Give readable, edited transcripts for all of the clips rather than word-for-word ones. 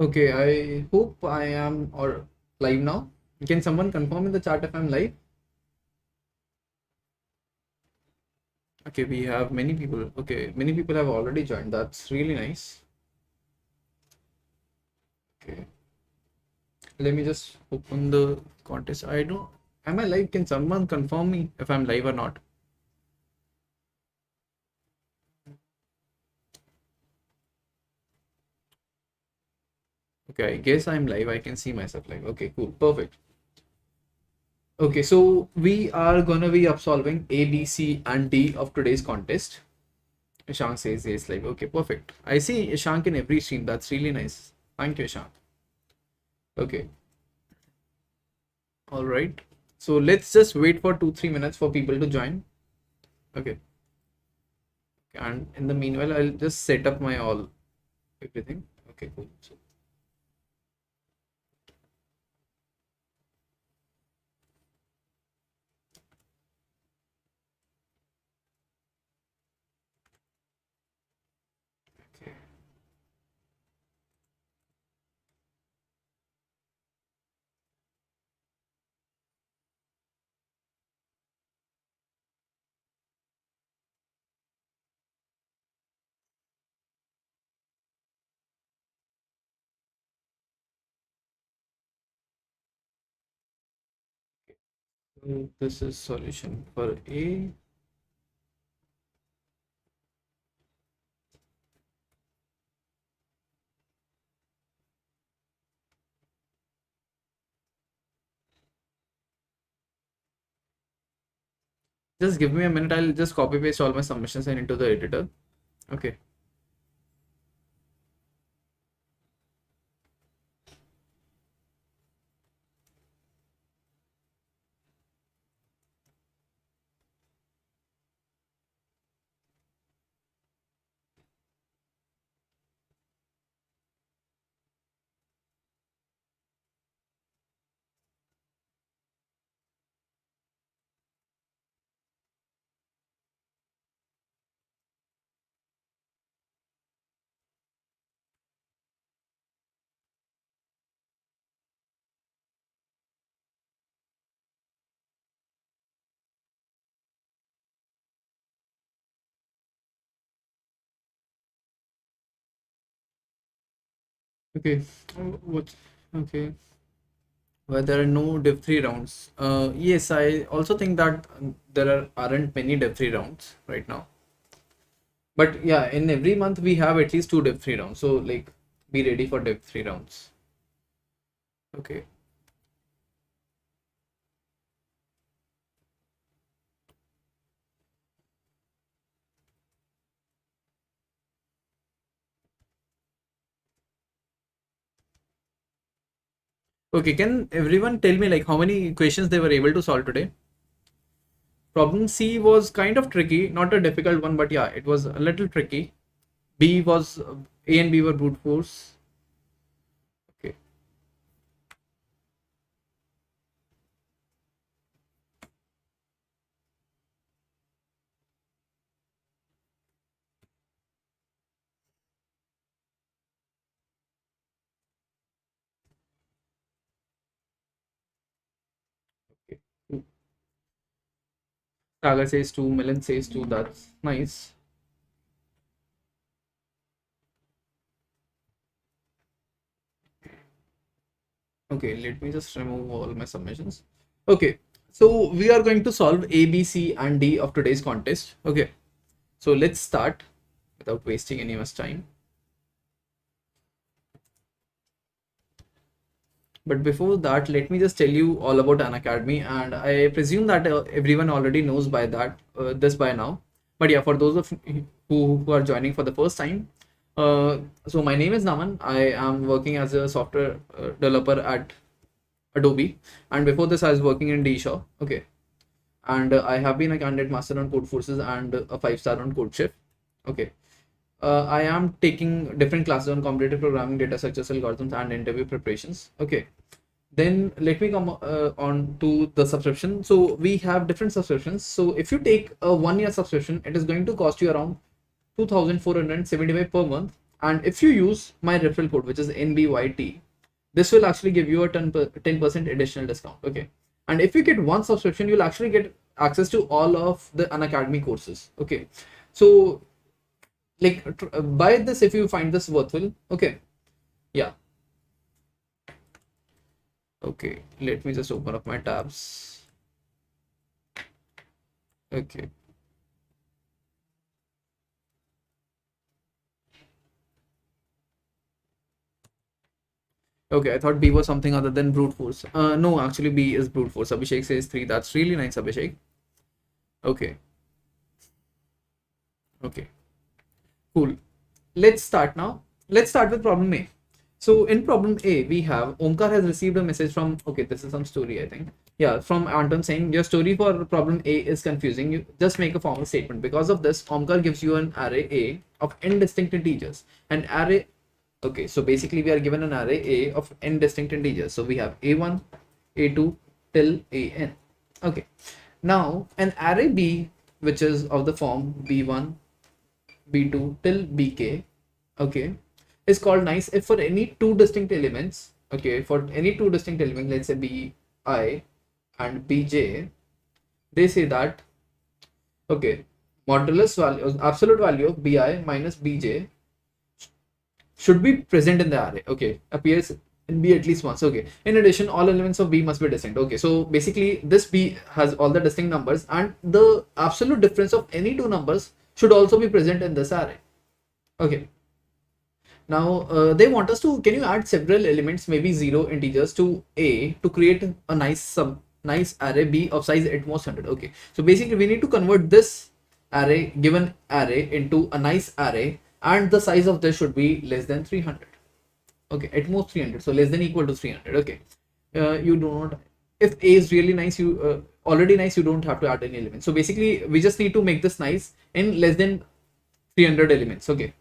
Okay, I hope I am or live now. Can someone confirm in the chat if I'm live? Okay, we have many people. Okay, many people have already joined. That's really nice. Okay, let me just open the contest. I don't. Am I live? Can someone confirm me if I'm live or not? Okay, I guess I'm live. I can see myself live. Okay, cool. Perfect. Okay, so we are gonna be upsolving A, B, C, and D of today's contest. Ishank says yes, live. Okay, perfect. I see Ishank in every stream. That's really nice. Thank you, Ishank. Okay, all right. So let's just wait for 2-3 minutes for people to join. Okay, and in the meanwhile, I'll just set up my all everything. Okay, cool. So, okay. So this is solution for A. Just give me a minute. I'll just copy paste all my submissions and into the editor. Okay. Okay. What? Okay. Well, there are no Div 3 rounds. Yes, I also think that aren't many Div 3 rounds right now. But yeah, in every month we have at least two Div 3 rounds. So like be ready for Div 3 rounds. Okay. Okay, can everyone tell me like how many questions they were able to solve today? Problem C was kind of tricky, not a difficult one, but yeah, it was a little tricky. B was A and B were brute force. Okay. Okay. Sagar says 2, Milan says 2. That's nice. Okay, let me just remove all my submissions. Okay, so we are going to solve A, B, C, and D of today's contest. Okay, so let's start without wasting any much time. But before that, let me just tell you all about Unacademy, and I presume that everyone already knows by that this by now. But yeah, for those of who are joining for the first time, so my name is Naman. I am working as a software developer at Adobe, and before this, I was working in DShaw. Okay, and I have been a candidate master on Codeforces and a 5-star on CodeShift. Okay. I am taking different classes on competitive programming, data structures, algorithms, and interview preparations. Okay. Then let me come on to the subscription. So we have different subscriptions. So if you take a 1-year subscription, it is going to cost you around 2,475 per month. And if you use my referral code, which is NBYT, this will actually give you a 10% additional discount. Okay. And if you get one subscription, you'll actually get access to all of the Unacademy courses. Okay. So like buy this if you find this worthwhile. Okay. Yeah. Okay. Let me just open up my tabs. Okay. Okay, I thought B was something other than brute force. No, actually B is brute force. Abhishek says 3. That's really nice, Abhishek. Okay. Okay. Cool. Let's start now. Let's start with problem A. So in problem A, we have Omkar has received a message from, okay, this is some story, I think. Yeah, from Anton saying your story for problem A is confusing. You just make a formal statement. Because of this, Omkar gives you an array A of n distinct integers. An array, okay, so basically we are given an array A of n distinct integers. So we have A1, A2 till AN. Okay. Now an array B, which is of the form B1, B2 till BK, okay, is called nice if for any two distinct elements, okay, for any two distinct elements, let's say BI and BJ, they say that, okay, modulus value, absolute value of BI minus BJ should be present in the array, okay, appears in B at least once, okay. In addition, all elements of B must be distinct, okay. So basically this B has all the distinct numbers and the absolute difference of any two numbers should also be present in this array, okay. Now they want us to, can you add several elements, maybe 0 integers to A to create a nice array B of size at most 100, okay. So basically we need to convert this array, given array, into a nice array, and the size of this should be less than 300, okay, at most 300, so less than equal to 300, okay. You do not, if A is really nice, you already nice, you don't have to add any elements. So basically we just need to make this nice in less than 300 elements, okay.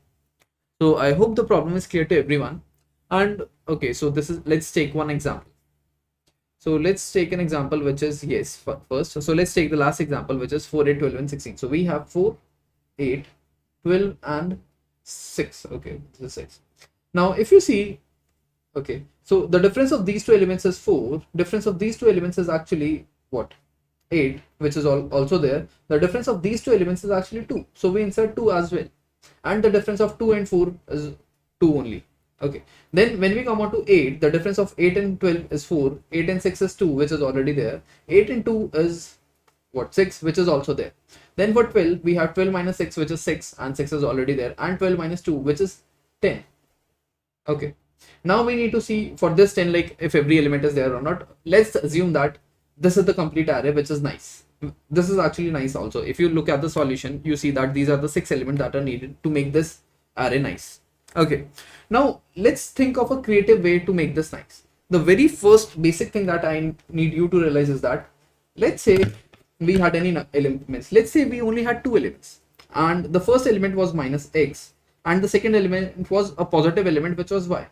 So I hope the problem is clear to everyone. And okay, so this is, let's take one example. So let's take an example which is, yes, first. So let's take the last example, which is 4, 8, 12 and 16. So we have 4, 8, 12 and 6. Okay, this is 6. Now if you see, okay, so the difference of these two elements is 4. Difference of these two elements is actually what? 8, which is also there. The difference of these two elements is actually 2. So we insert 2 as well. And the difference of 2 and 4 is 2 only, okay. Then when we come on to 8, the difference of 8 and 12 is 4, 8 and 6 is 2, which is already there, 8 and 2 is what, 6, which is also there. Then for 12 we have 12 minus 6, which is 6, and 6 is already there, and 12 minus 2, which is 10, okay. Now we need to see for this 10, like if every element is there or not. Let's assume that this is the complete array, which is nice. This is actually nice also. If you look at the solution, you see that these are the 6 elements that are needed to make this array nice, okay. Now let's think of a creative way to make this nice. The very first basic thing that I need you to realize is that, let's say we had any elements, let's say we only had 2 elements, and the first element was minus x and the second element was a positive element, which was y.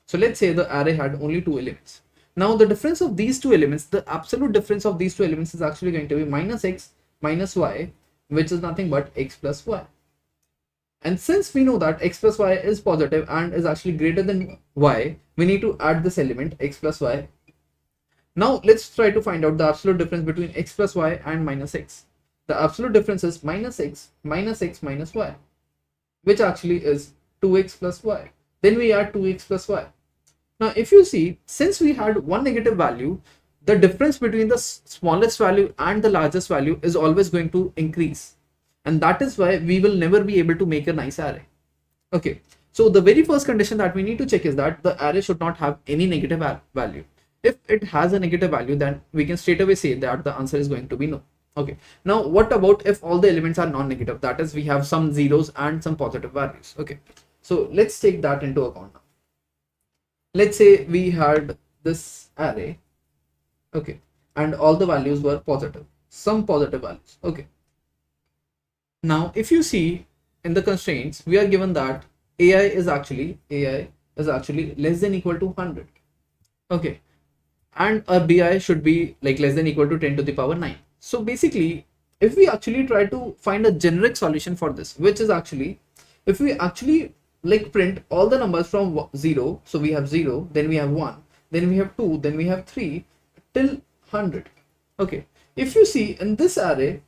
So let's say the array had only 2 elements. Now the difference of these two elements, the absolute difference of these two elements is actually going to be minus x minus y, which is nothing but x plus y. And since we know that x plus y is positive and is actually greater than y, we need to add this element x plus y. Now let's try to find out the absolute difference between x plus y and minus x. The absolute difference is minus x minus y, which actually is 2x plus y. Then we add 2x plus y. Now, if you see, since we had one negative value, the difference between the smallest value and the largest value is always going to increase. And that is why we will never be able to make a nice array. Okay, so the very first condition that we need to check is that the array should not have any negative value. If it has a negative value, then we can straight away say that the answer is going to be no. Okay, now what about if all the elements are non-negative? That is, we have some zeros and some positive values. Okay, so let's take that into account now. Let's say we had this array, okay, and all the values were positive, some positive values, okay. Now if you see in the constraints, we are given that AI is actually less than equal to 100, okay, and a BI should be like less than equal to 10 to the power 9. So basically, if we actually try to find a generic solution for this, which is actually, if we actually like print all the numbers from 0. So we have 0, then we have 1, then we have 2, then we have 3 till 100. Okay, if you see in this array,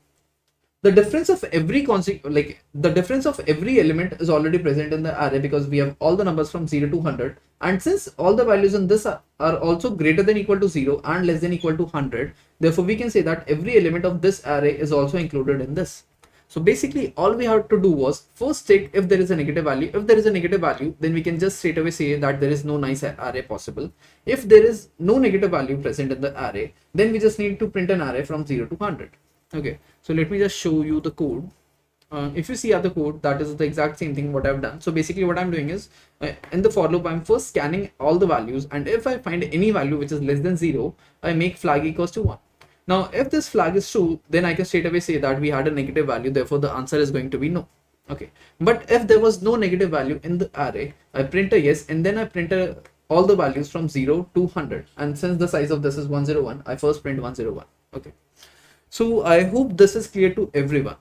the difference of every the difference of every element is already present in the array, because we have all the numbers from 0 to 100, and since all the values in this are also greater than equal to 0 and less than equal to 100, therefore we can say that every element of this array is also included in this. So basically all we have to do was first check if there is a negative value. If there is a negative value, then we can just straight away say that there is no nice array possible. If there is no negative value present in the array, then we just need to print an array from 0 to 100. Okay, so let me just show you the code. If you see at the code, that is the exact same thing what I've done. So basically what I'm doing is in the for loop, I'm first scanning all the values, and if I find any value which is less than 0, I make flag equals to 1. Now, if this flag is true, then I can straight away say that we had a negative value, therefore the answer is going to be no. Okay, but if there was no negative value in the array, I print a yes, and then I print all the values from 0 to 100. And since the size of this is 101, I first print 101. Okay, so I hope this is clear to everyone.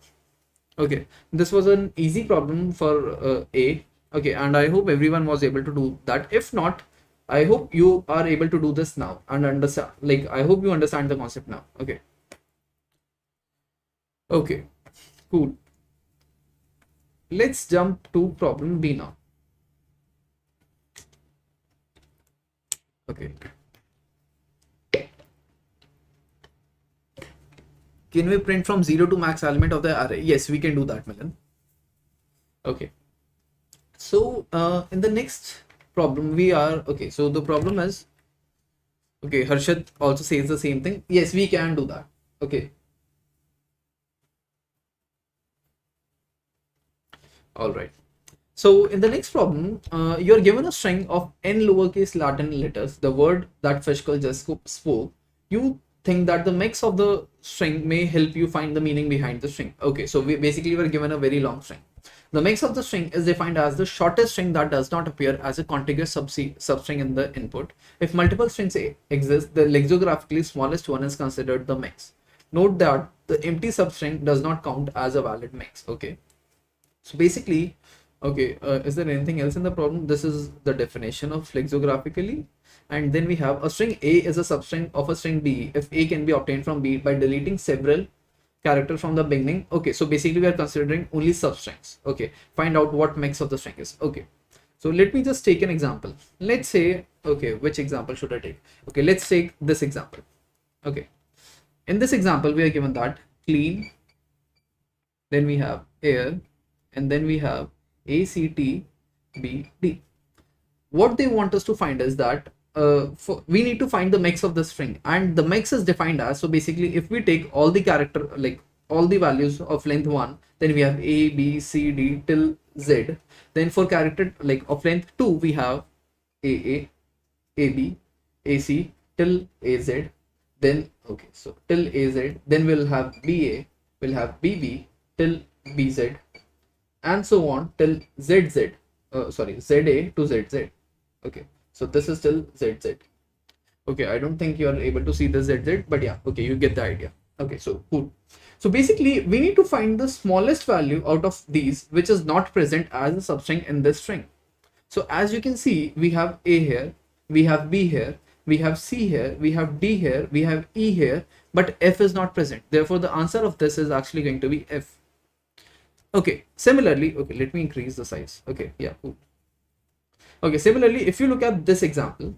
Okay, this was an easy problem for A. Okay, and I hope everyone was able to do that. If not, I hope you are able to do this now and understand, like, I hope you understand the concept now. Okay. Okay, cool. Let's jump to problem B now. Okay. Can we print from 0 to max element of the array? Yes, we can do that, Milan. Okay. So in the next problem we are, okay, so the problem is, okay, Harshad also says the same thing. Yes, we can do that. Okay. All right. So in the next problem, you're given a string of n lowercase Latin letters, the word that Fishkull just spoke. You think that the mix of the string may help you find the meaning behind the string. Okay, so we basically were given a very long string. The mix of the string is defined as the shortest string that does not appear as a contiguous substring in the input. If multiple strings exist, the lexicographically smallest one is considered the mix. Note that the empty substring does not count as a valid mix. Okay, so basically, okay, is there anything else in the problem? This is the definition of lexicographically. And then we have a string A is a substring of a string B if A can be obtained from B by deleting several characters from the beginning. Okay, so basically we are considering only substrings. Okay, find out what mix of the string is. Okay, so let me just take an example. Let's say, okay, which example should I take? Okay, let's take this example. Okay, in this example we are given that clean, then we have air, and then we have ACTBD. What they want us to find is that we need to find the mix of the string, and the mix is defined as, so basically if we take all the character, like all the values of length 1, then we have A, B, C, D till Z. Then for character like of length 2, we have AA, AB, AC till AZ. Then okay, so till AZ, then we'll have BA, we'll have BB till BZ, and so on till ZZ. Sorry, ZA to ZZ. Okay, so this is still ZZ. Okay, I don't think you are able to see the ZZ, but yeah, okay, you get the idea. Okay, so cool. So basically we need to find the smallest value out of these which is not present as a substring in this string. So as you can see, we have A here, we have B here, we have C here, we have D here, we have E here, but F is not present. Therefore the answer of this is actually going to be F. Okay, similarly, okay, let me increase the size. Okay, yeah, cool. Okay, similarly, if you look at this example,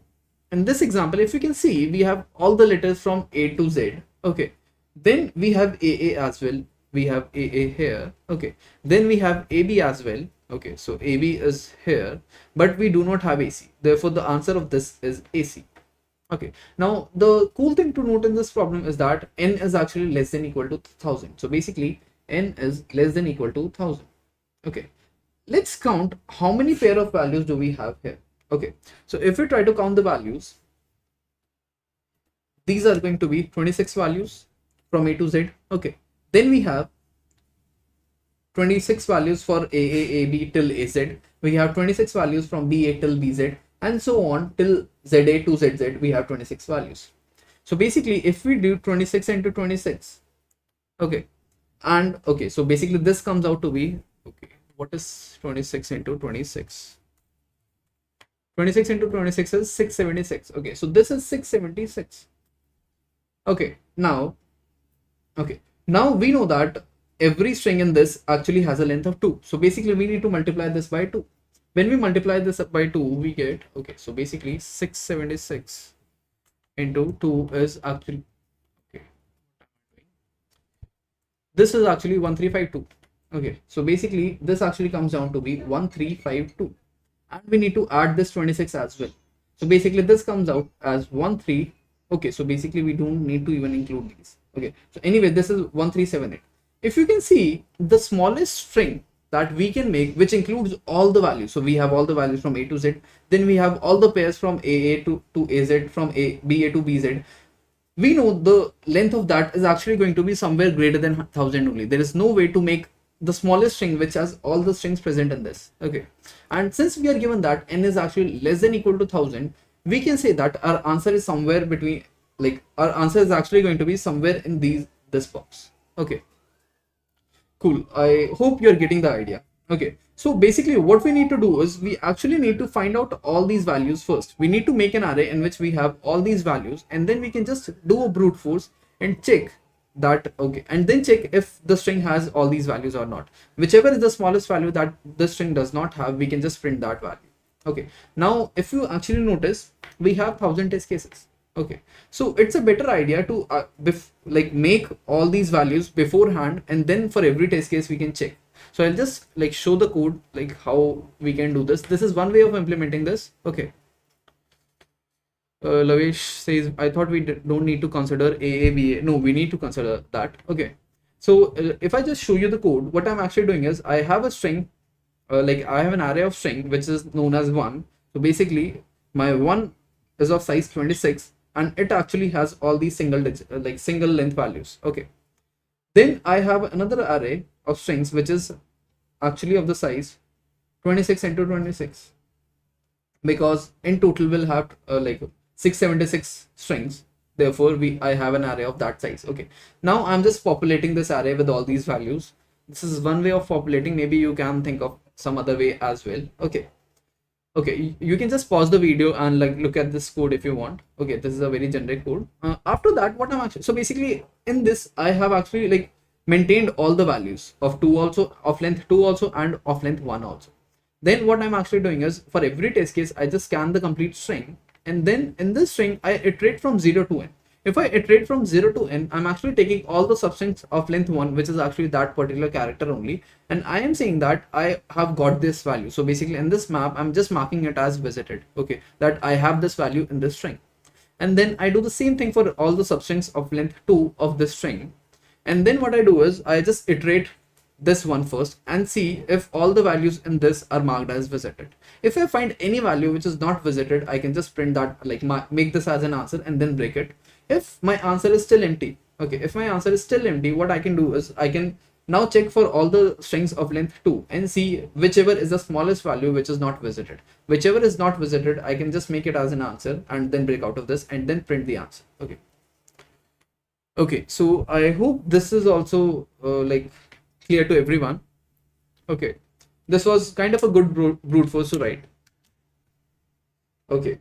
in this example, if you can see, we have all the letters from A to Z. Okay, then we have AA as well. We have AA here. Okay, then we have AB as well. Okay, so AB is here, but we do not have AC. Therefore, the answer of this is AC. Okay, now the cool thing to note in this problem is that n is actually less than equal to 1000. So basically, n is less than equal to 1000. Okay. Let's count how many pair of values do we have here. Okay, so if we try to count the values, these are going to be 26 values from A to Z. Okay, then we have 26 values for AA, AB till AZ. We have 26 values from BA till BZ, and so on till ZA to ZZ. We have 26 values. So basically, if we do 26 into 26, okay, and okay, so basically this comes out to be, okay, what is 26 into 26? 26 into 26 is 676. Okay, so this is 676. Okay, now we know that every string in this actually has a length of 2. So basically we need to multiply this by 2. When we multiply this by 2, we get, okay, so basically 676 into 2 is actually, okay, this is actually 1352. Okay, so basically this actually comes down to be 1352, and we need to add this 26 as well. So basically this comes out as 13. Okay, so basically we don't need to even include these. Okay, so anyway, this is 1378. If you can see, the smallest string that we can make, which includes all the values, so we have all the values from A to Z, then we have all the pairs from AA to AZ, from BA to BZ. We know the length of that is actually going to be somewhere greater than 1000 only. There is no way to make the smallest string which has all the strings present in this. Okay, and since we are given that n is actually less than equal to 1000, we can say that our answer is somewhere between, like, our answer is actually going to be somewhere in this box. Okay, cool. I hope you're getting the idea. Okay, so basically what we need to do is we actually need to find out all these values first. We need to make an array in which we have all these values, and then we can just do a brute force and check that. Okay, and then check if the string has all these values or not. Whichever is the smallest value that the string does not have, we can just print that value. Okay, now if you actually notice, we have 1000 test cases. Okay, so it's a better idea to like make all these values beforehand, and then for every test case we can check. So I'll just like show the code, like how we can do this. This is one way of implementing this. Okay, Lavesh says, I thought we don't need to consider AABA. No, we need to consider that. Okay, so if I just show you the code, what I'm actually doing is I have a string, like I have an array of string which is known as 1. So basically my 1 is of size 26, and it actually has all these single length values. Okay, then I have another array of strings which is actually of the size 26 into 26, because in total we'll have like 676 strings. Therefore I have an array of that size. Okay, now I'm just populating this array with all these values. This is one way of populating. Maybe you can think of some other way as well. Okay, you can just pause the video and like look at this code if you want. Okay, this is a very generic code. After that, what I'm actually, so basically in this I have actually like maintained all the values of 2 also, of length 2 also, and of length 1 also. Then what I'm actually doing is, for every test case I just scan the complete string, and then in this string I iterate from 0 to n. If I iterate from 0 to n, I'm actually taking all the substrings of length 1, which is actually that particular character only, and I am saying that I have got this value. So basically in this map, I'm just marking it as visited. Okay, that I have this value in this string. And then I do the same thing for all the substrings of length 2 of this string. And then what I do is I just iterate this one first and see if all the values in this are marked as visited. If I find any value which is not visited, I can just print that, like make this as an answer and then break it. If my answer is still empty, okay, if my answer is still empty, what I can do is I can now check for all the strings of length 2 and see whichever is the smallest value which is not visited. Whichever is not visited, I can just make it as an answer and then break out of this and then print the answer. Okay, so I hope this is also like clear to everyone. Okay, this was kind of a good brute force to write. Okay,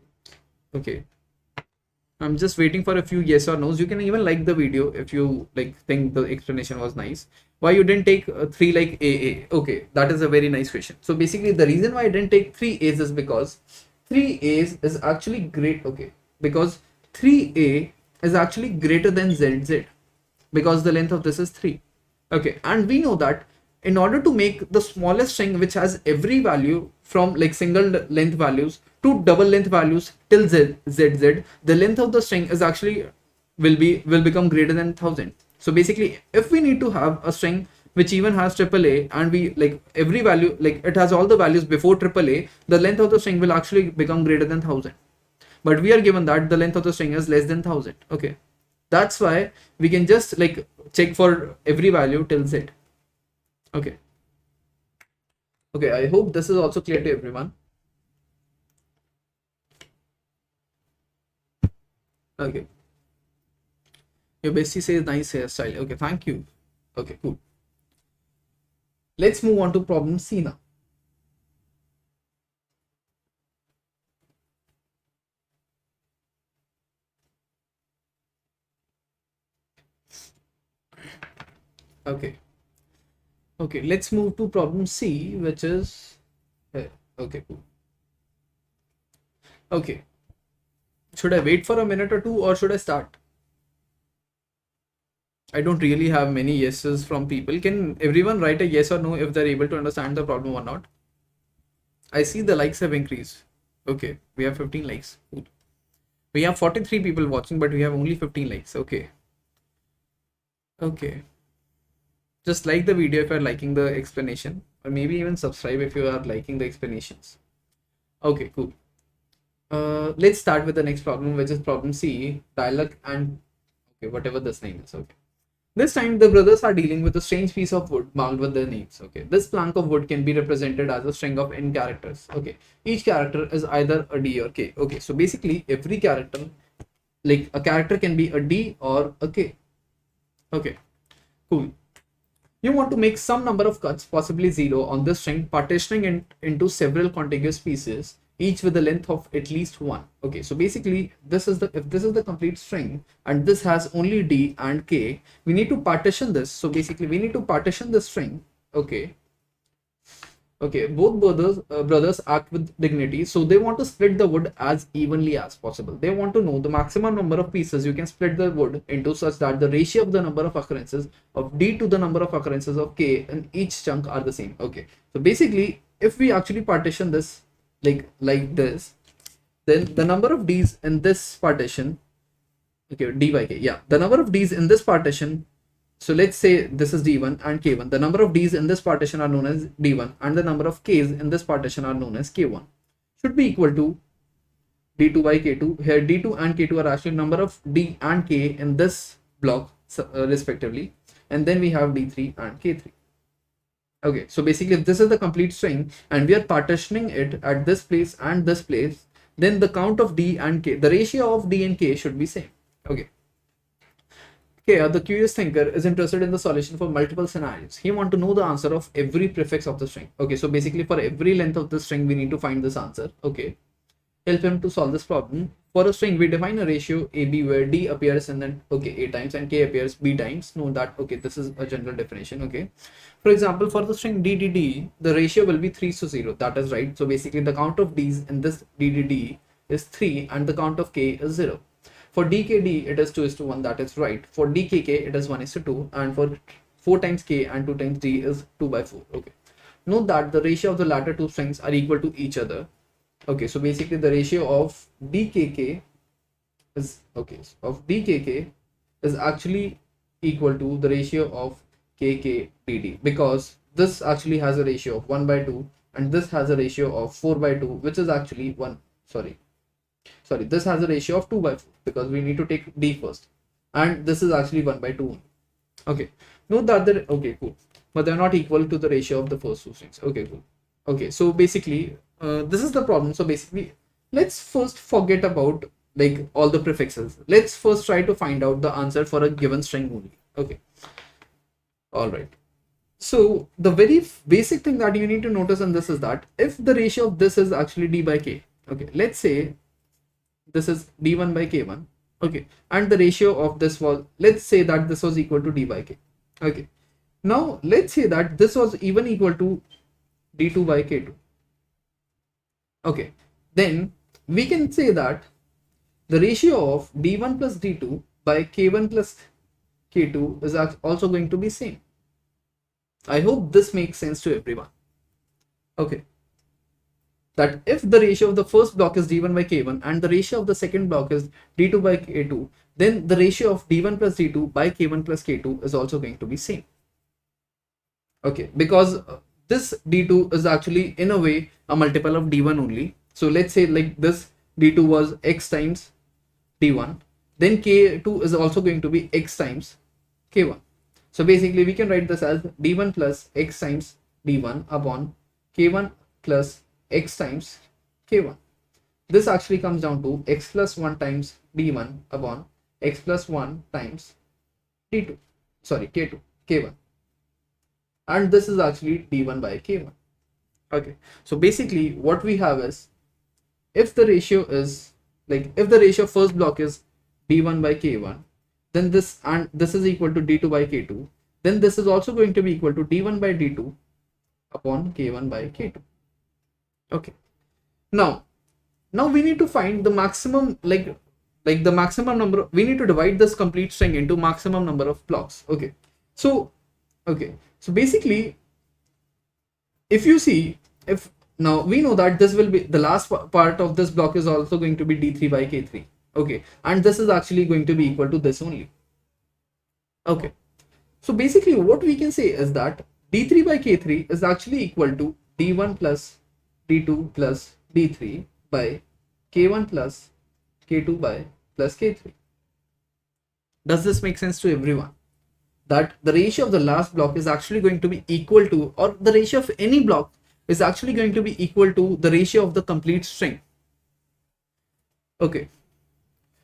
I'm just waiting for a few yes or no's. You can even like the video if you like think the explanation was nice. Why you didn't take 3 like AA? Okay, that is a very nice question. So basically the reason why I didn't take 3 A's is because 3 A's is actually great. Okay, because 3A is actually greater than ZZ, because the length of this is 3. Okay, and we know that in order to make the smallest string which has every value from like single length values to double length values till ZZ, the length of the string is actually will become greater than 1000. So basically if we need to have a string which even has AAA, and we like every value, like it has all the values before AAA, the length of the string will actually become greater than 1000. But we are given that the length of the string is less than 1000. Okay, that's why we can just like check for every value till Z. Okay, I hope this is also clear to everyone. Okay, your bestie says nice hairstyle. Okay, thank you. Okay, cool. Let's move on to problem C now. Okay. Okay, let's move to problem C, which is okay, cool. Okay. Should I wait for a minute or two, or should I start? I don't really have many yeses from people. Can everyone write a yes or no if they're able to understand the problem or not? I see the likes have increased. Okay, we have 15 likes. Cool. We have 43 people watching, but we have only 15 likes. Okay. Okay. Just like the video if you're liking the explanation, or maybe even subscribe if you are liking the explanations. Okay, cool. Let's start with the next problem, which is problem C, dialogue and okay, whatever this name is. Okay. This time the brothers are dealing with a strange piece of wood marked with their names. Okay. This plank of wood can be represented as a string of n characters. Okay. Each character is either a D or K. Okay. So basically every character, like a character can be a D or a K. Okay. Cool. You want to make some number of cuts, possibly 0, on this string, partitioning it into several contiguous pieces, each with a length of at least 1. Okay, so basically this is the, if this is the complete string and this has only D and K, we need to partition this. So basically we need to partition the string. Okay. Okay, both brothers act with dignity, so they want to split the wood as evenly as possible. They want to know the maximum number of pieces you can split the wood into such that the ratio of the number of occurrences of D to the number of occurrences of K in each chunk are the same. Okay, so basically if we actually partition this like this, then the number of D's in this partition, okay, D by K, yeah, the number of D's in this partition, so let's say this is D1 and K1. The number of D's in this partition are known as D1 and the number of K's in this partition are known as K1 should be equal to D2 by K2. Here D2 and K2 are actually number of D and K in this block respectively. And then we have D3 and K3. Okay, so basically if this is the complete string and we are partitioning it at this place and this place, then the count of D and K, the ratio of D and K should be same. Okay. Here, the curious thinker is interested in the solution for multiple scenarios. He wants to know the answer of every prefix of the string. Okay, so basically for every length of the string, we need to find this answer. Okay, help him to solve this problem. For a string, we define a ratio AB where D appears in then A times and K appears B times. Know that, okay, this is a general definition. Okay, for example, for the string DDD, the ratio will be 3:0. That is right. So basically the count of D's in this DDD is 3 and the count of K is 0. For DKD, it is 2:1, that is right. For DKK, it is 1:2, and for 4 times K and 2 times D is 2/4. Okay. Note that the ratio of the latter two strings are equal to each other. Okay, so basically the ratio of DKK is actually equal to the ratio of KKDD, because this actually has a ratio of 1/2 and this has a ratio of 4/2, which is actually this has a ratio of 2/4 because we need to take D first, and this is actually 1/2. Okay, note that okay, cool, but they're not equal to the ratio of the first two strings. Okay, cool. Okay, so basically this is the problem. So basically let's first forget about like all the prefixes. Let's first try to find out the answer for a given string only. Okay, all right. So the very basic thing that you need to notice in this is that if the ratio of this is actually D by K, okay, let's say this is D1 by K1, okay, and the ratio of this was, let's say that this was equal to D by K. Okay, now let's say that this was even equal to D2 by K2. Okay, then we can say that the ratio of D1 plus D2 by K1 plus K2 is also going to be same. I hope this makes sense to everyone. Okay, that if the ratio of the first block is D1 by K1 and the ratio of the second block is D2 by K2, then the ratio of D1 plus D2 by K1 plus K2 is also going to be same. Okay, because this D2 is actually in a way a multiple of D1 only. So let's say like this D2 was X times D1, then K2 is also going to be X times K1. So basically we can write this as D1 plus X times D1 upon K1 plus X times K1. This actually comes down to X plus 1 times D1 upon X plus 1 times D2, sorry, K2, K1. and this is actually d1 by k1. Okay, so basically what we have is, if the ratio is if the ratio of first block is d1 by k1, then this is equal to d2 by k2, then this is also going to be equal to d1 by d2 upon k1 by k2. Okay, now we need to find the maximum, the maximum number. We need to divide this complete string into maximum number of blocks. Okay, so basically, if you see, if now we know that this will be the last part of this block is also going to be d3 by k3. Okay, and this is actually going to be equal to this only. Okay, so basically what we can say is that d3 by k3 is actually equal to d1 plus d2 plus d3 by k1 plus k2 by plus k3. Does this make sense to everyone? That the ratio of the last block is actually going to be equal to, or the ratio of any block is actually going to be equal to the ratio of the complete string. Okay,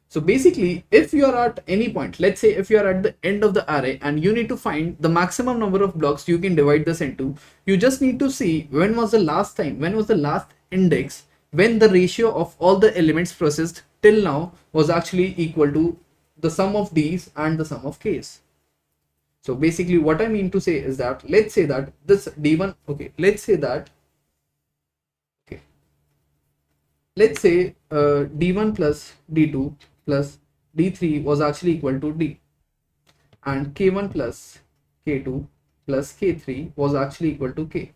so basically if you are at any point, let's say if you are at the end of the array and you need to find the maximum number of blocks you can divide this into, you just need to see when was the last index when the ratio of all the elements processed till now was actually equal to the sum of these and the sum of k's. So basically what I mean to say is that, let's say that this d1, let's say d1 plus d2 plus d3 was actually equal to d, and k1 plus k2 plus k3 was actually equal to k.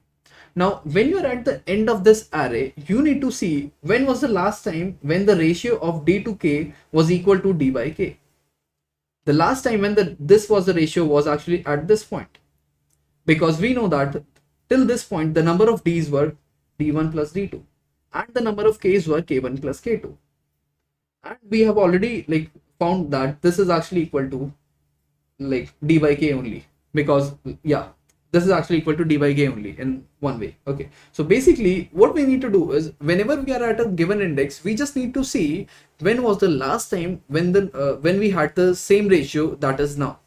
Now when you are at the end of this array, you need to see when was the last time when the ratio of d to k was equal to d by k. The last time when this was the ratio was actually at this point, because we know that till this point the number of d's were d1 plus d2 and the number of k's were k1 plus k2, and we have already found that this is actually equal to d by k only, because this is actually equal to d by k only in one way. Okay, so basically what we need to do is, whenever we are at a given index, we just need to see when was the last time when we had the same ratio that is now.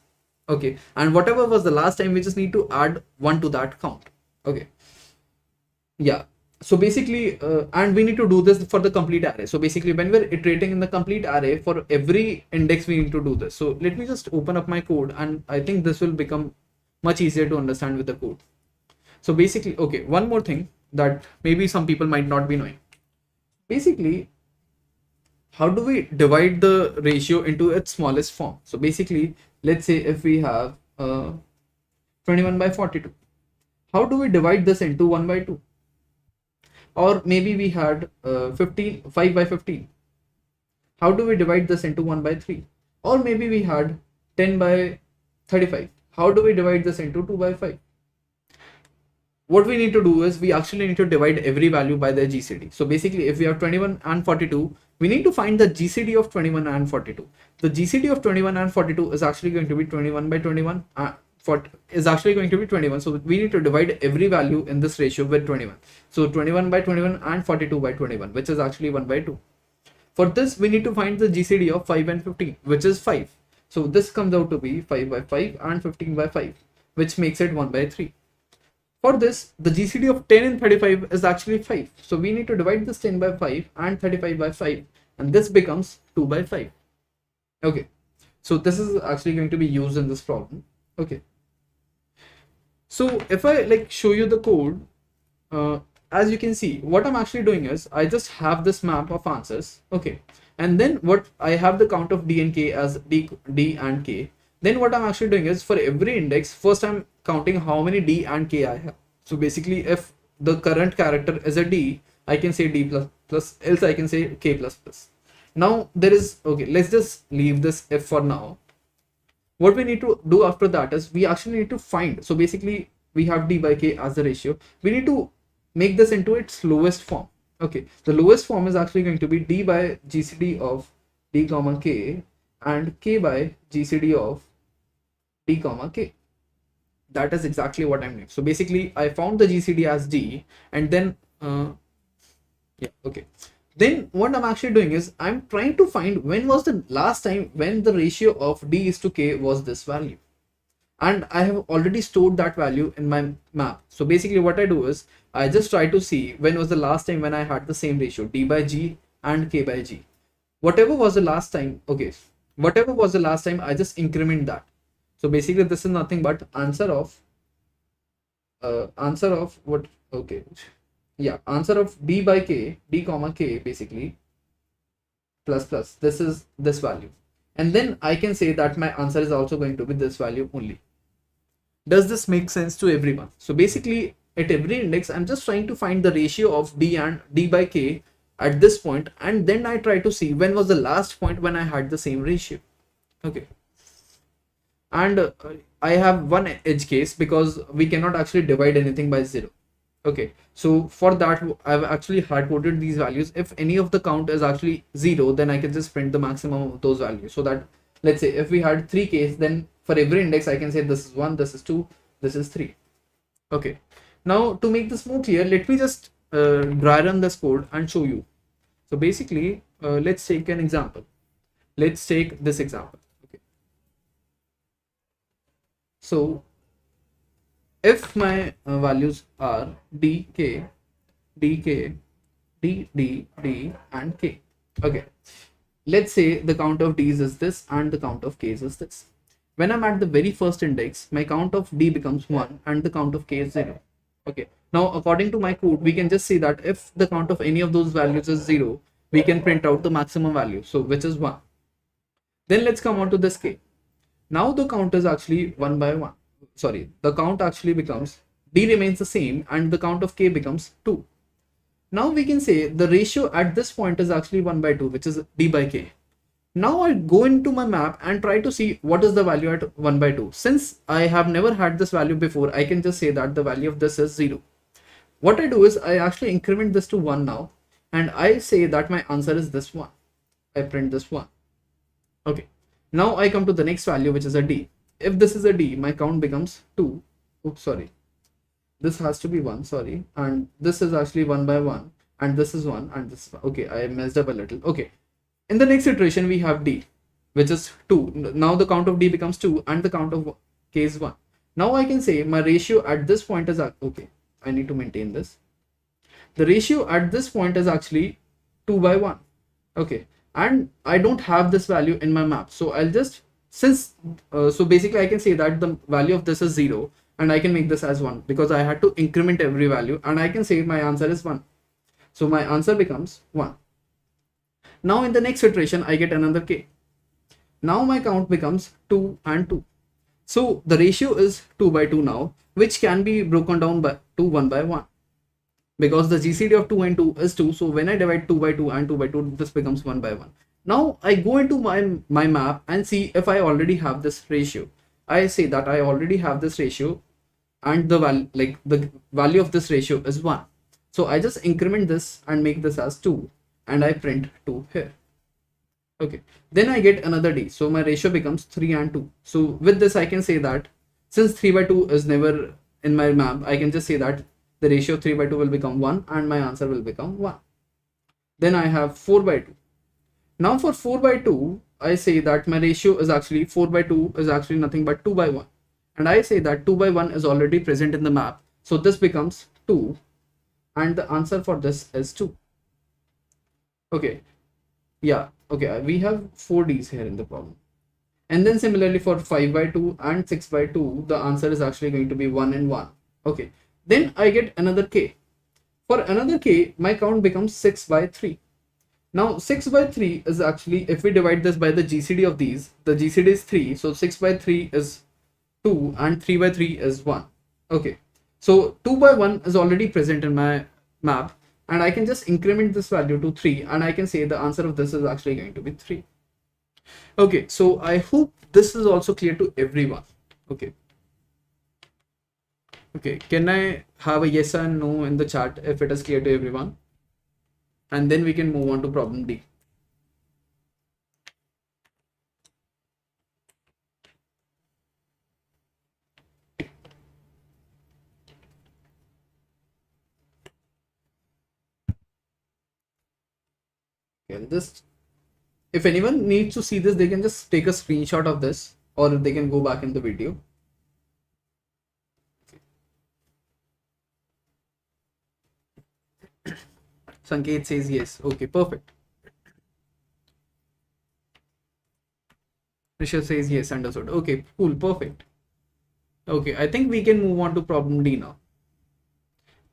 Okay, and whatever was the last time, we just need to add 1 to that count. Okay, so basically and we need to do this for the complete array. So basically when we're iterating in the complete array, for every index we need to do this. So let me just open up my code, and I think this will become much easier to understand with the code. So basically, one more thing that maybe some people might not be knowing. Basically, how do we divide the ratio into its smallest form? So basically, let's say if we have 21 by 42, how do we divide this into 1 by 2? Or maybe we had 5 by 15. How do we divide this into 1 by 3? Or maybe we had 10 by 35. How do we divide this into 2 by 5? What we need to do is, we actually need to divide every value by their GCD. So basically, if we have 21 and 42, we need to find the GCD of 21 and 42. The GCD of 21 and 42 is actually going to be 21 by 21. Is actually going to be 21. So we need to divide every value in this ratio with 21. So 21 by 21 and 42 by 21, which is actually 1 by 2. For this, we need to find the GCD of 5 and 15, which is 5. So this comes out to be 5 by 5 and 15 by 5, which makes it 1 by 3. For this, the GCD of 10 and 35 is actually 5. So we need to divide this 10 by 5 and 35 by 5, and this becomes 2 by 5. Okay, so this is actually going to be used in this problem. Okay, so if I show you the code, as you can see, what I'm actually doing is, I just have this map of answers. Okay, and then what I have the count of d and k as d and k. Then what I'm actually doing is, for every index, first I'm counting how many d and k I have. So basically, if the current character is a d, I can say d plus, else I can say k plus plus. Now there is, let's just leave this if for now. What we need to do after that is, we actually need to find, so basically we have d by k as the ratio. We need to make this into its lowest form. Okay, the lowest form is actually going to be d by GCD of d comma k and k by GCD of d comma k. That is exactly what I'm doing. So basically, I found the GCD as d, and then then what I'm actually doing is, I'm trying to find when was the last time when the ratio of d is to k was this value. and I have already stored that value in my map. So basically what I do is I just try to see when was the last time when I had the same ratio d by g and k by g. Whatever was the last time, okay, whatever was the last time, I just increment that. So basically this is nothing but answer of what, okay, yeah, answer of d by k, d comma k basically, plus plus, this is this value, and then I can say that my answer is also going to be this value only. Does this make sense to everyone? So basically at every index I'm just trying to find the ratio of d and d by k at this point, and then I try to see when was the last point when I had the same ratio. Okay, and I have one edge case because we cannot actually divide anything by 0. Okay, so for that I've actually hard coded these values. If any of the count is actually 0, then I can just print the maximum of those values, so that let's say if we had 3 case, then for every index I can say this is 1, this is 2, this is 3. Okay, now to make this more clear, let me just dry run this code and show you. So basically let's take an example. Let's take this example. Okay, so if my values are d, k, d, k, d, d, d, and k. Okay, let's say the count of d's is this and the count of k's is this. When I'm at the very first index, my count of d becomes 1 and the count of k is 0. Okay, now according to my code, we can just say that if the count of any of those values is 0, we can print out the maximum value, so which is 1. Then let's come on to this k. Now the count is actually 1 by 1. Sorry, the count actually becomes, d remains the same and the count of k becomes 2. Now we can say the ratio at this point is actually 1 by 2, which is d by k. Now I go into my map and try to see what is the value at 1 by 2. Since I have never had this value before, I can just say that the value of this is 0. What I do is I actually increment this to 1 now, and I say that my answer is this one. I print this one. Okay, now I come to the next value, which is a d. If this is a d, my count becomes 2. Oops, sorry. This has to be 1, sorry. And this is actually 1 by 1. And this is 1 and this is 1. Okay, I messed up a little. Okay. In the next iteration, we have d, which is 2. Now the count of d becomes 2 and the count of k is 1. Now I can say my ratio at this point is, okay, I need to maintain this. The ratio at this point is actually 2 by 1. Okay. And I don't have this value in my map. So I'll just, so basically I can say that the value of this is 0 and I can make this as 1 because I had to increment every value, and I can say my answer is 1. So my answer becomes 1. Now in the next iteration, I get another k. Now my count becomes 2 and 2. So the ratio is 2 by 2 now, which can be broken down by to 1 by 1. Because the GCD of 2 and 2 is 2. So when I divide 2 by 2 and 2 by 2, this becomes 1 by 1. Now I go into my map and see if I already have this ratio. I say that I already have this ratio and the value of this ratio is 1. So I just increment this and make this as 2. And I print 2 here. Okay, then I get another d, so my ratio becomes 3 and 2. So with this I can say that since 3 by 2 is never in my map, I can just say that the ratio of 3 by 2 will become 1 and my answer will become 1. Then I have 4 by 2. Now for 4 by 2, I say that my ratio is actually 4 by 2 is actually nothing but 2 by 1. And I say that 2 by 1 is already present in the map. So this becomes 2 and the answer for this is 2. Okay, yeah, okay, we have 4 d's here in the problem. And then similarly for 5 by 2 and 6 by 2, the answer is actually going to be 1 and 1. Okay, then I get another k. For another k, my count becomes 6 by 3. Now 6 by 3 is actually, if we divide this by the GCD of these, the GCD is 3. So 6 by 3 is 2 and 3 by 3 is 1. Okay, so 2 by 1 is already present in my map. And I can just increment this value to 3 and I can say the answer of this is actually going to be 3. Okay, so I hope this is also clear to everyone. Okay. Okay, can I have a yes and no in the chat if it is clear to everyone? And then we can move on to problem D. And this, if anyone needs to see this, they can just take a screenshot of this or they can go back in the video. Sanket says yes. Okay, perfect. Rishabh says yes, understood. Okay, cool, perfect. Okay, I think we can move on to problem D now.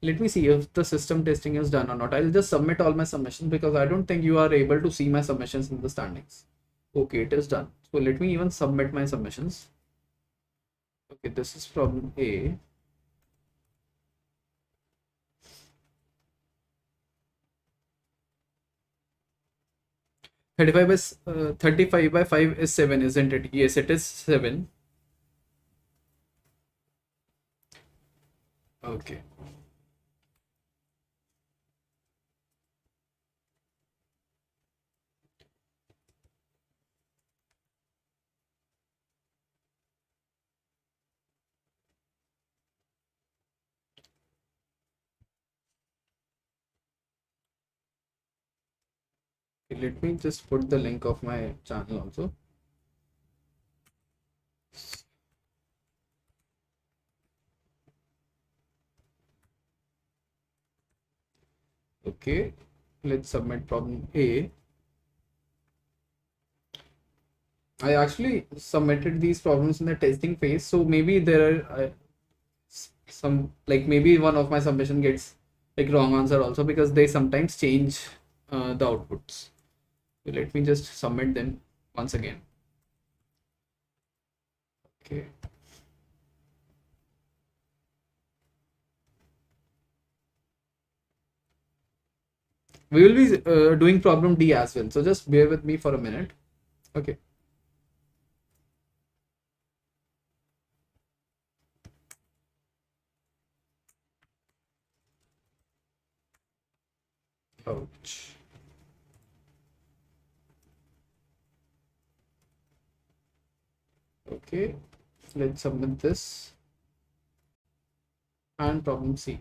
Let me see if the system testing is done or not. I'll just submit all my submissions because I don't think you are able to see my submissions in the standings. Okay, it is done. So let me even submit my submissions. Okay, this is problem A. Thirty-five by 35 by 5 is 7, isn't it? Yes, it is 7. Okay. Let me just put the link of my channel also. Okay, let's submit problem A. I actually submitted these problems in the testing phase, so maybe there are some, like maybe one of my submission gets like wrong answer also because they sometimes change the outputs. So let me just submit them once again. Okay. We will be doing problem D as well, so just bear with me for a minute. Okay. Ouch. Okay, let's submit this. And problem C.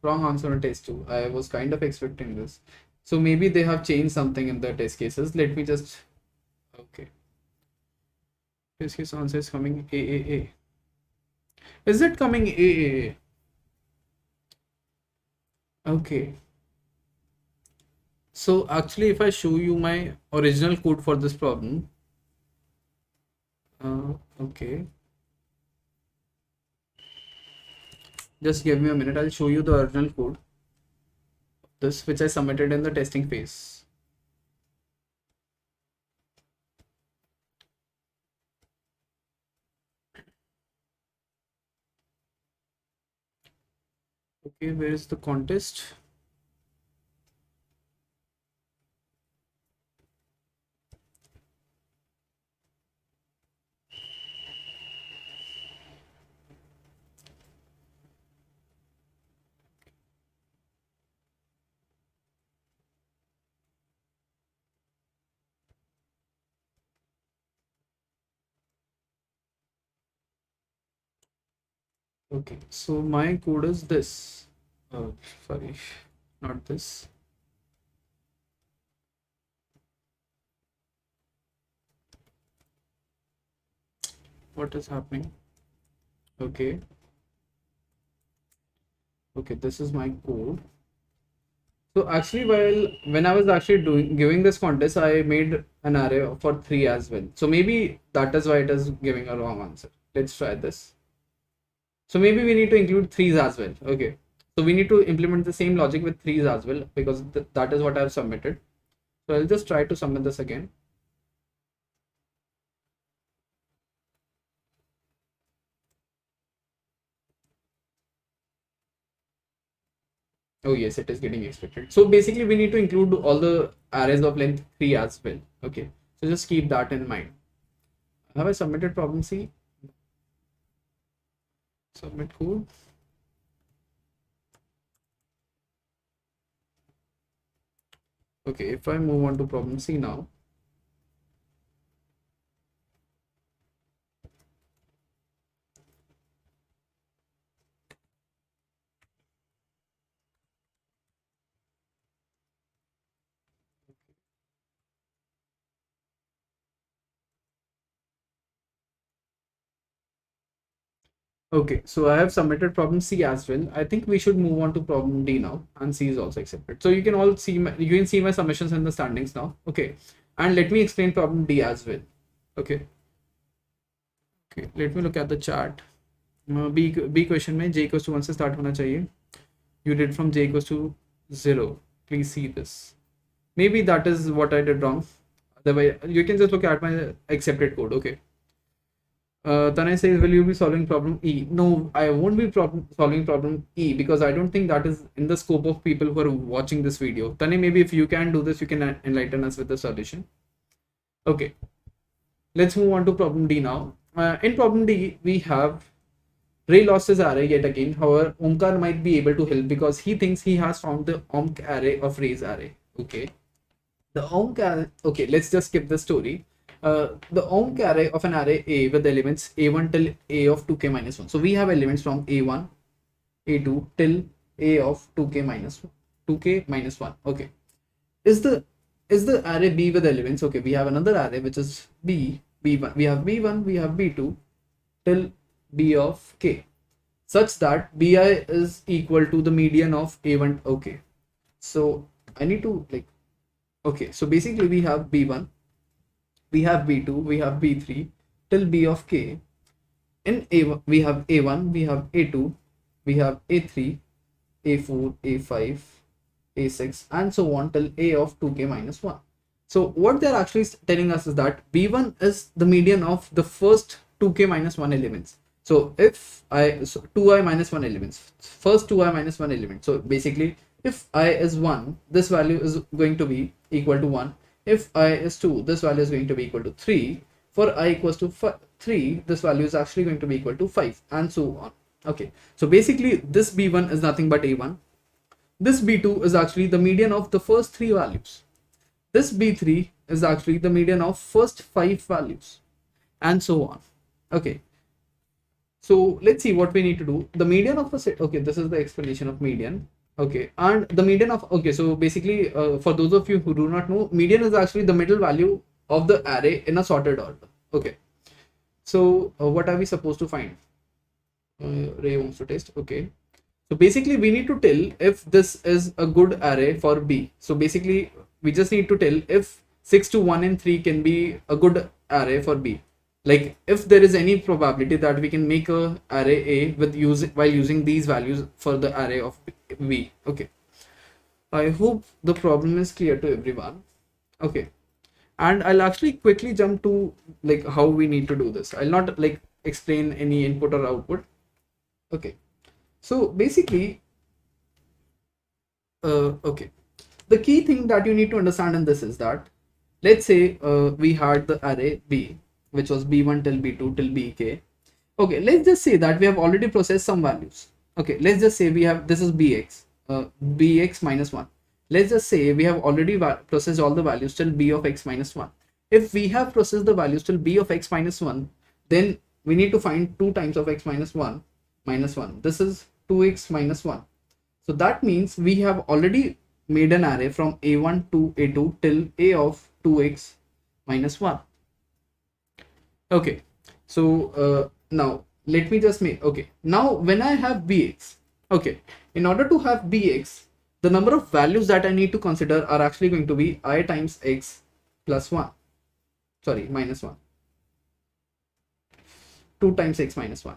Wrong answer on test 2. I was kind of expecting this. So maybe they have changed something in the test cases. Let me just. Okay. Test case answer is coming AAA. Is it coming AAA? Okay. So actually, if I show you my original code for this problem. Okay. Just give me a minute. I'll show you the original code. This which I submitted in the testing phase. Okay, where is the contest? Okay, so my code is this. Oh, sorry, not this. What is happening? Okay. Okay, this is my code. So actually, when I was actually doing giving this contest, I made an array for 3 as well. So maybe that is why it is giving a wrong answer. Let's try this. So maybe we need to include threes as well. Okay. So we need to implement the same logic with threes as well because that is what I've submitted. So I'll just try to submit this again. Oh yes, it is getting expected. So basically we need to include all the arrays of length 3 as well. Okay. So just keep that in mind. Have I submitted problem C? Submit code. Okay, if I move on to problem C now. Okay, so I have submitted problem C as well. I think we should move on to problem D now, and C is also accepted. So you can all see you can see my submissions in the standings now. Okay, and let me explain problem D as well. Okay, okay, let me look at the chart. B question में J equals to 1 से start होना चाहिए. You did from J equals to 0. Please see this. Maybe that is what I did wrong. Otherwise, you can just look at my accepted code. Okay. Tanay says, will you be solving problem E? No, I won't be solving problem E because I don't think that is in the scope of people who are watching this video. Tanay, maybe if you can do this, you can enlighten us with the solution. Okay, let's move on to problem D now. In problem D, we have Ray lost his array yet again. However, Omkar might be able to help because he thinks he has found the Omk array of Ray's array. Okay, the Omk array. Okay, let's just skip the story. The Omk array of an array A with elements A1 till A of 2k minus 1. So we have elements from A1, A2 till A of 2k minus 1. 2k minus 1. Okay. Is the array B with elements? Okay, we have another array which is B, B1. We have B1, we have B2 till B of k, such that Bi is equal to the median of A1. Okay. So I need to okay, so basically we have B1, we have B2, we have B3 till B of k. In A1, we have A1, we have A2, we have A3, A4, A5, A6, and so on till A of 2k minus 1. So what they're actually telling us is that B1 is the median of the first 2k minus 1 elements. So if 2i minus 1 elements, first 2i minus 1 element. So basically, if I is 1, this value is going to be equal to 1. If I is 2, this value is going to be equal to 3. For I equals to 3, this value is actually going to be equal to 5, and so on. Okay, so basically this B1 is nothing but A1. This B2 is actually the median of the first 3 values. This B3 is actually the median of first 5 values, and so on. Okay, so let's see what we need to do. The median of a set. Okay, this is the explanation of median. Okay, and the median of, okay, so basically for those of you who do not know, median is actually the middle value of the array in a sorted order. Okay, so what are we supposed to find? Ray wants to test. Okay, so basically we need to tell if this is a good array for B. So basically we just need to tell if 6 to 1 and 3 can be a good array for B. Like if there is any probability that we can make a array A with while using these values for the array of B. Okay, I hope the problem is clear to everyone. Okay, and I'll actually quickly jump to how we need to do this. I'll not explain any input or output. Okay, so basically okay, the key thing that you need to understand in this is that, let's say we had the array B, which was B1 till B2 till Bk. Okay, let's just say that we have already processed some values. Okay, let's just say we have, this is Bx, Bx minus 1. Let's just say we have already processed all the values till B of x minus 1. If we have processed the values till B of x minus 1, then we need to find 2 times of x minus 1 minus 1. This is 2x minus 1. So that means we have already made an array from A1 to A2 till A of 2x minus 1. Okay, so now let me just make, okay, now when I have Bx, okay, in order to have Bx, the number of values that I need to consider are actually going to be I times x plus 1, sorry, minus 1, 2 times x minus 1,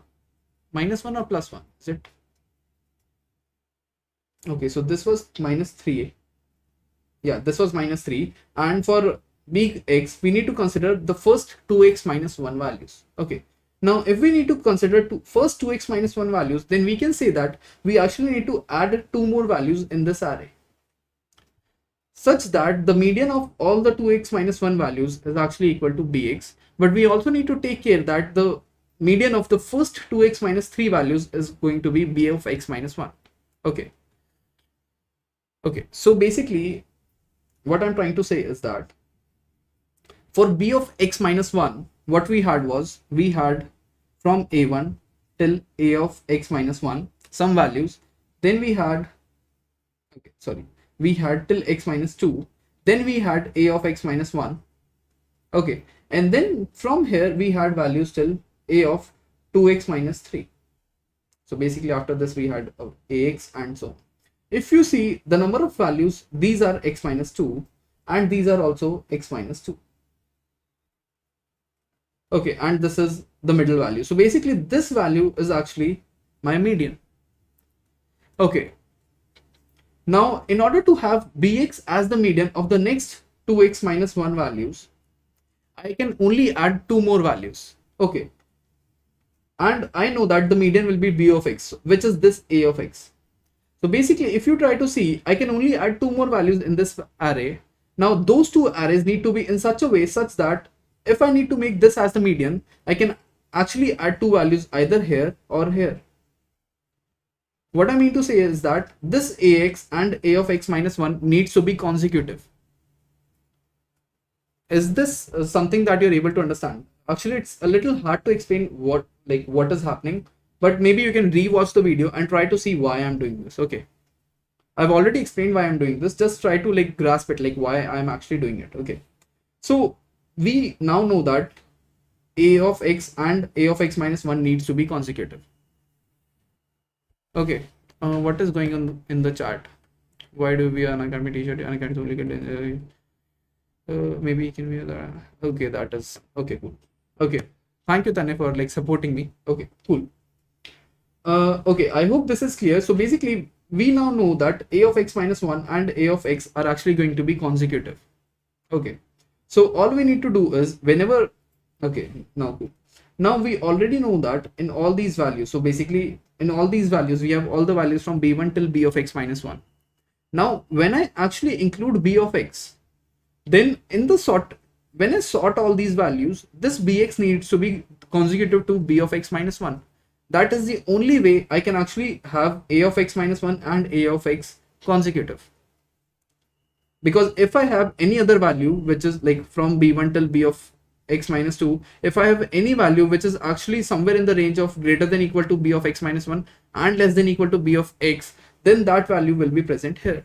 minus 1 or plus 1, is it? Okay, so this was minus 3, yeah, this was minus 3, and for Bx, we need to consider the first 2x minus 1 values. Okay, now if we need to consider first 2x minus 1 values, then we can say that we actually need to add 2 more values in this array, such that the median of all the 2x minus 1 values is actually equal to Bx. But we also need to take care that the median of the first 2x minus 3 values is going to be B of x minus 1. Okay, okay, so basically what I'm trying to say is that for B of x minus 1, what we had was, we had from A1 till A of x minus 1 some values, then we had, okay, sorry, we had till x minus 2, then we had A of x minus 1, okay, and then from here we had values till A of 2x minus 3. So basically after this we had ax and so on. If you see the number of values, these are x minus 2 and these are also x minus 2. Okay, and this is the middle value. So basically this value is actually my median. Okay, now in order to have bx as the median of the next 2x minus 1 values, I can only add 2 more values. Okay, and I know that the median will be b of x, which is this a of x. So basically if you try to see, I can only add 2 more values in this array. Now those 2 arrays need to be in such a way such that if I need to make this as the median, I can actually add 2 values either here or here. What I mean to say is that this ax and a of x minus 1 needs to be consecutive. Is this something that you're able to understand? Actually, it's a little hard to explain what is happening, but maybe you can rewatch the video and try to see why I'm doing this. Okay, I've already explained why I'm doing this. Just try to like grasp it, like why I'm actually doing it. Okay, so we now know that a of x and a of x minus 1 needs to be consecutive. Okay, what is going on in the chat? Why do we Unacademy t-shirt? Unacademy only get maybe it can be okay, that is okay, cool. Okay, thank you Tane for like supporting me. Okay, cool. Okay, I hope this is clear. So basically we now know that a of x minus 1 and a of x are actually going to be consecutive. Okay, so all we need to do is whenever, okay, now we already know that in all these values, so basically in all these values we have all the values from b1 till b of x minus 1. Now when I actually include b of x, then in the sort, when I sort all these values, this bx needs to be consecutive to b of x minus 1. That is the only way I can actually have a of x minus 1 and a of x consecutive. Because if I have any other value which is like from b1 till b of x minus 2, if I have any value which is actually somewhere in the range of greater than equal to b of x minus 1 and less than equal to b of x, then that value will be present here.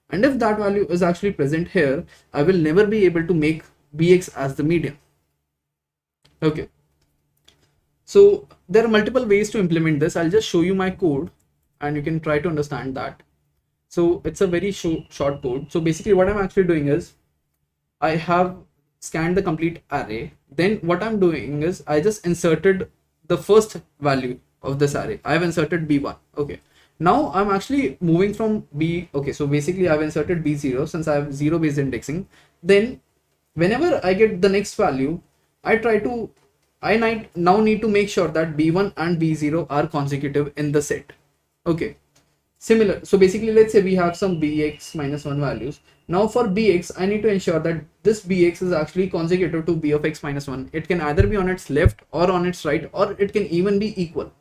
And if that value is actually present here, I will never be able to make bx as the median. Okay, so there are multiple ways to implement this. I'll just show you my code and you can try to understand that. So it's a very short code. So basically what I'm actually doing is I have scanned the complete array. Then what I'm doing is I just inserted the first value of this array. I've inserted b1. Okay, now I'm actually moving from b. Okay, so basically I've inserted b0 since I have 0 based indexing. Then whenever I get the next value, I now need to make sure that b1 and b0 are consecutive in the set. Okay, similar. So basically let's say we have some bx minus 1 values. Now for bx, I need to ensure that this bx is actually consecutive to b of x minus 1. It can either be on its left or on its right, or it can even be equal.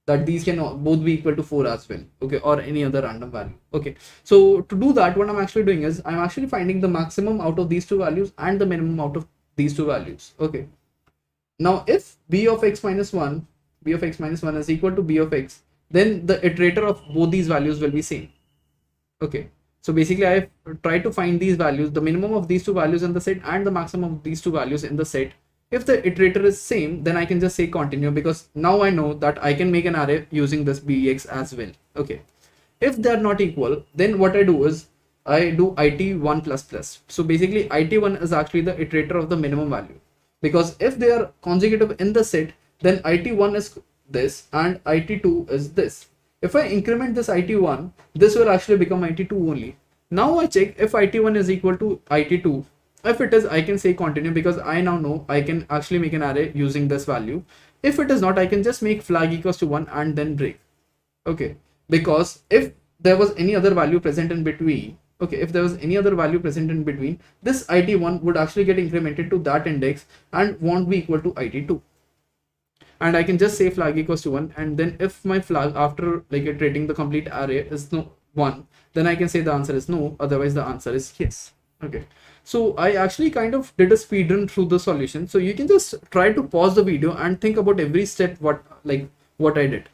That these can both be equal to 4 as well. Okay, or any other random value. Okay, so to do that, what I'm actually doing is I'm actually finding the maximum out of these two values and the minimum out of these two values. Okay, now if b of x minus 1 is equal to b of x, then the iterator of both these values will be same. Okay, so basically I try to find these values, the minimum of these two values in the set and the maximum of these two values in the set. If the iterator is same, then I can just say continue, because now I know that I can make an array using this bx as well. Okay, if they're not equal, then what I do is I do it1 plus plus. So basically it1 is actually the iterator of the minimum value, because if they are consecutive in the set, then it1 is this and it2 is this. If I increment this it1, this will actually become it2 only. Now I check if it1 is equal to it2. If it is, I can say continue, because I now know I can actually make an array using this value. If it is not, I can just make flag equals to 1 and then break. Okay, because if there was any other value present in between, this it1 would actually get incremented to that index and won't be equal to it2. And I can just say flag equals to 1, and then if my flag after like iterating the complete array is no 1, then I can say the answer is no, otherwise the answer is yes. Okay, so I actually kind of did a speed run through the solution, so you can just try to pause the video and think about every step what I did.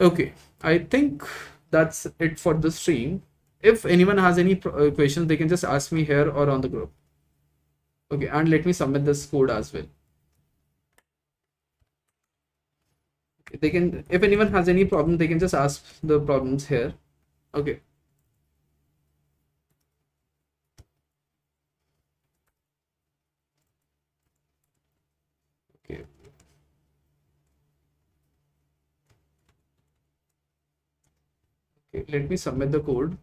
Okay, I think that's it for the stream. If anyone has any questions, they can just ask me here or on the group. Okay, and let me submit this code as well. They can, if anyone has any problem, they can just ask the problems here. Okay. Okay. Okay, let me submit the code.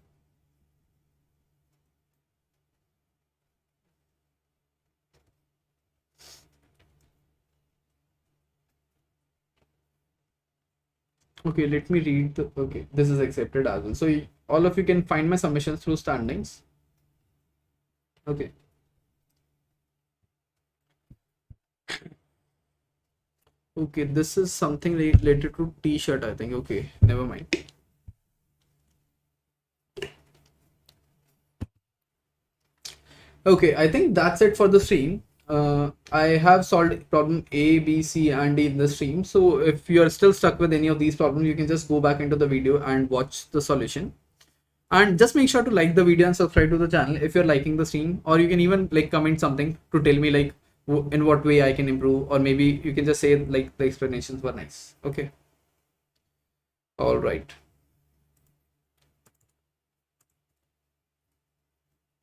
Okay, let me read the, okay, this is accepted as well. So all of you can find my submissions through standings. Okay. Okay, this is something related to t-shirt, I think. Okay, never mind. Okay, I think that's it for the stream. I have solved problem A, B, C, and D in the stream. So if you are still stuck with any of these problems, you can just go back into the video and watch the solution. And just make sure to like the video and subscribe to the channel if you're liking the stream, or you can even like comment something to tell me like in what way I can improve, or maybe you can just say like the explanations were nice. Okay. All right.